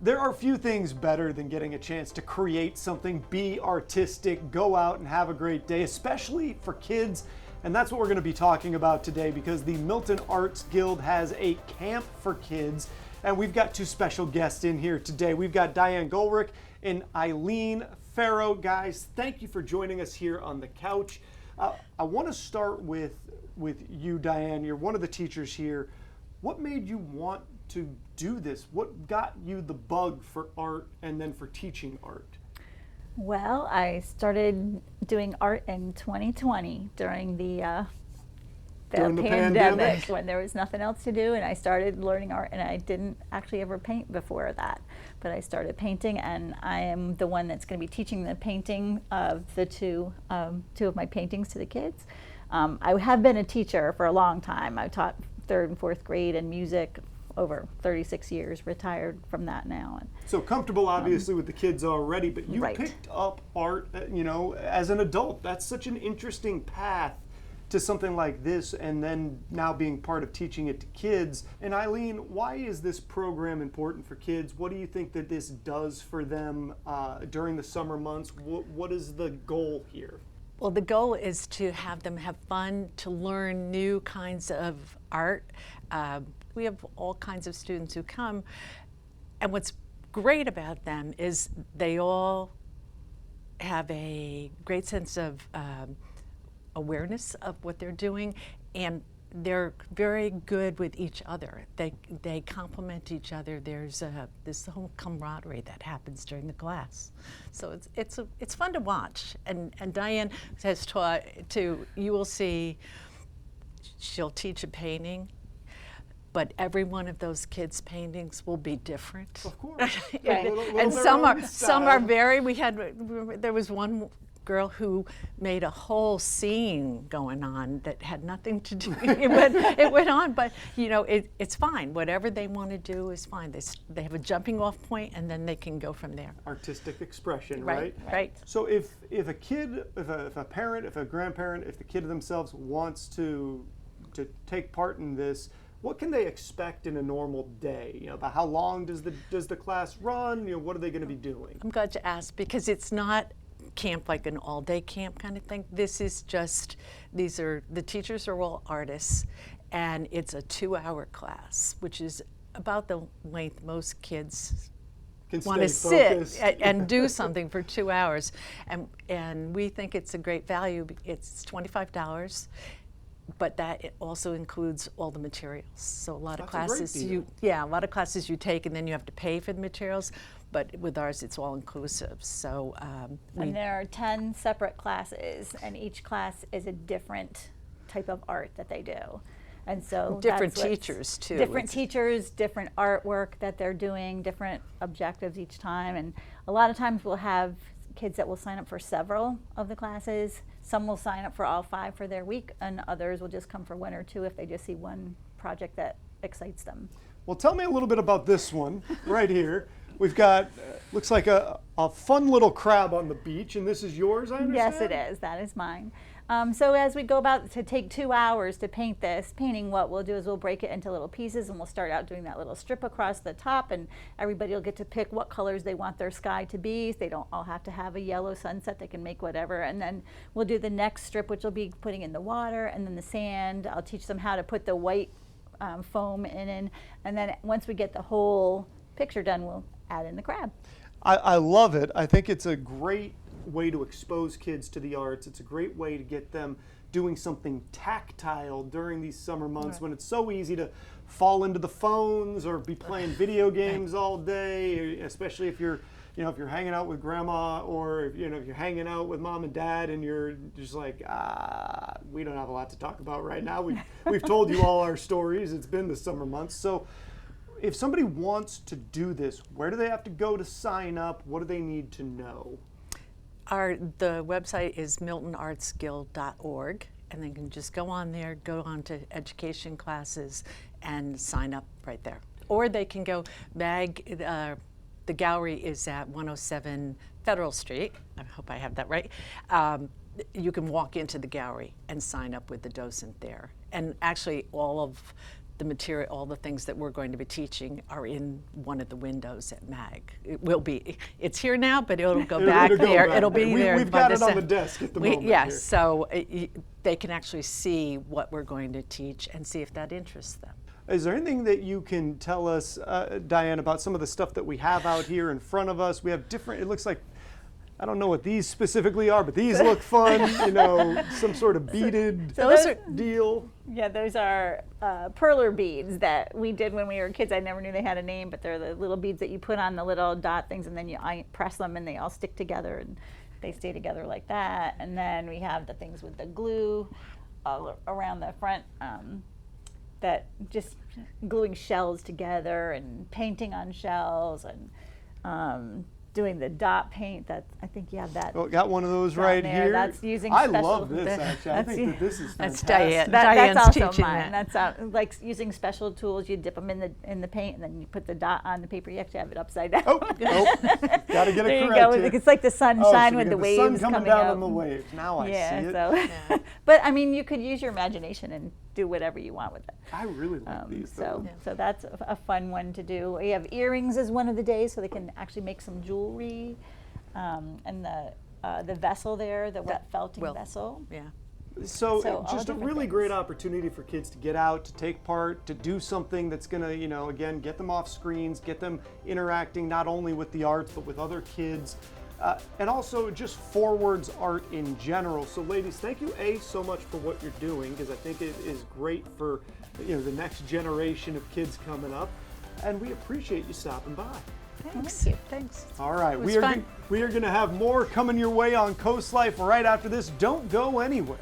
There are few things better than getting a chance to create something, be artistic, go out and have a great day, especially for kids. And that's what we're going to be talking about today, because the Milton Arts Guild has a camp for kids. And we've got two special guests in here today. We've got Diane Gulrich and Eileen Farrow. Guys, thank you for joining us here on the couch. I want to start with you, Diane. You're one of the teachers here. What made you want to do this? What got you the bug for art and then for teaching art? Well, I started doing art in 2020 during the pandemic when there was nothing else to do, and I started learning art, and I didn't actually ever paint before that, but I started painting, and I am the one that's going to be teaching the painting of the two of my paintings to the kids. I have been a teacher for a long time. I've taught 3rd and 4th grade and music over 36 years, retired from that now. And so comfortable, obviously, with the kids already, but you right. picked up art, as an adult. That's such an interesting path to something like this, and then now being part of teaching it to kids. And Eileen, why is this program important for kids? What do you think that this does for them during the summer months? What is the goal here? Well, the goal is to have them have fun, to learn new kinds of art. We have all kinds of students who come, and what's great about them is they all have a great sense of awareness of what they're doing, and they're very good with each other. They complement each other. There's this whole camaraderie that happens during the class. So it's fun to watch. And Diane has taught too. You will see, she'll teach a painting, but every one of those kids' paintings will be different. Of course. and some are very. There was one girl who made a whole scene going on that had nothing to do. It went on, but it's fine. Whatever they want to do is fine. They have a jumping off point, and then they can go from there. Artistic expression, right? Right. So if a kid, if a parent, if a grandparent, if the kid themselves wants to take part in this, what can they expect in a normal day? About how long does the class run? What are they going to be doing? I'm glad you asked, because it's not camp like an all-day camp kind of thing. This is just, the teachers are all artists, and it's a 2-hour class, which is about the length most kids want to sit and do something for 2 hours. And we think it's a great value. It's $25. But that it also includes all the materials. So a lot of classes you take, and then you have to pay for the materials. But with ours, it's all inclusive. So and there are 10 separate classes, and each class is a different type of art that they do. And so different teachers too. Different teachers, different artwork that they're doing, different objectives each time. And a lot of times we'll have kids that will sign up for several of the classes. Some will sign up for all 5 for their week, and others will just come for 1 or 2 if they just see one project that excites them. Well, tell me a little bit about this one right here. We've got, looks like a fun little crab on the beach, and this is yours, I understand? Yes, it is. That is mine. So as we go about to take 2 hours to paint this painting, what we'll do is we'll break it into little pieces, and we'll start out doing that little strip across the top, and everybody will get to pick what colors they want their sky to be. They don't all have to have a yellow sunset. They can make whatever. And then we'll do the next strip, which will be putting in the water and then the sand. I'll teach them how to put the white foam in. And then once we get the whole picture done, we'll add in the crab. I love it. I think it's a great way to expose kids to the arts. It's a great way to get them doing something tactile during these summer months when it's so easy to fall into the phones or be playing video games all day, especially if you're hanging out with grandma, or if you're hanging out with mom and dad and you're just like, we don't have a lot to talk about right now. We've told you all our stories. It's been the summer months. So if somebody wants to do this, where do they have to go to sign up? What do they need to know? The website is miltonartsguild.org, and they can just go on there, go on to education classes, and sign up right there. Or they can go, the gallery is at 107 Federal Street. I hope I have that right. You can walk into the gallery and sign up with the docent there. And actually all of the material, all the things that we're going to be teaching are in one of the windows at MAG. It will be, it's here now, but it'll go back there. It'll be there. We've got it on the desk at the moment. Yes, here. so they can actually see what we're going to teach and see if that interests them. Is there anything that you can tell us, Diane, about some of the stuff that we have out here in front of us? We have different, it looks like, I don't know what these specifically are, but these look fun, you know, some sort of beaded deal. Yeah, those are perler beads that we did when we were kids. I never knew they had a name, but they're the little beads that you put on the little dot things, and then you press them and they all stick together and they stay together like that. And then we have the things with the glue all around the front, that just gluing shells together and painting on shells, and doing the dot paint. That, I think you have that. Oh, got one of those right there. here. That's using I special. love this, actually. I think that this is That's fantastic. Diane. That's Diane's also teaching mine. that. That's like using special tools. You dip them in the paint, and then you put the dot on the paper. You have to have it upside down. Oh, got to get it there you correct go. here. It's like the sunshine so with we the got waves sun coming down out. on the waves. Now I see it. So, but I mean, you could use your imagination and do whatever you want with it. I really like these. So that's a fun one to do. We have earrings as one of the days, so they can actually make some jewelry, and the vessel there, the wet felting vessel. Yeah. So all just a different really things. great opportunity for kids to get out, to take part, to do something that's going to, you know, again, get them off screens, get them interacting not only with the arts, but with other kids, and also just forwards art in general. So ladies, thank you, so much for what you're doing, because I think it is great for, you know, the next generation of kids coming up, and we appreciate you stopping by. Thanks. Thanks. All right, It was fun. we are going to have more coming your way on CoastLife right after this. Don't go anywhere.